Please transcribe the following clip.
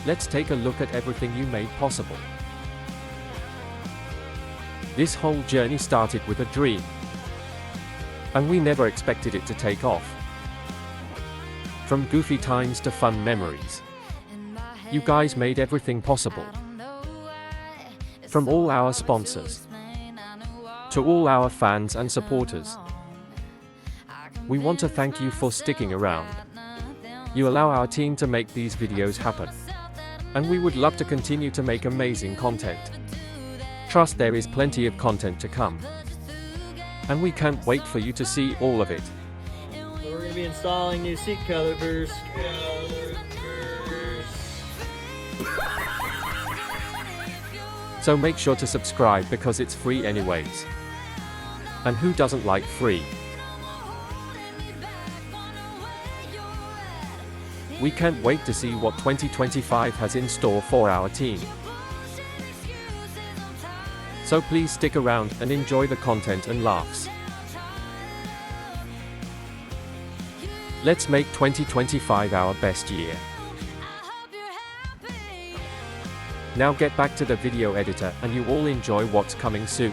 Let's take a look at everything you made possible. This whole journey started with a dream, and we never expected it to take off. From goofy times to fun memories, you guys made everything possible. From all our sponsors to all our fans and supporters, we want to thank you for sticking around. You allow our team to make these videos happen, and we would love to continue to make amazing content. Trust there is plenty of content to come, and we can't wait for you to see all of it. So we're going to be installing new seat calipers. So make sure to subscribe because it's free anyways. And who doesn't like free? We can't wait to see what 2025 has in store for our team. So please stick around and enjoy the content and laughs. Let's make 2025 our best year. Now get back to the video editor and you all enjoy what's coming soon.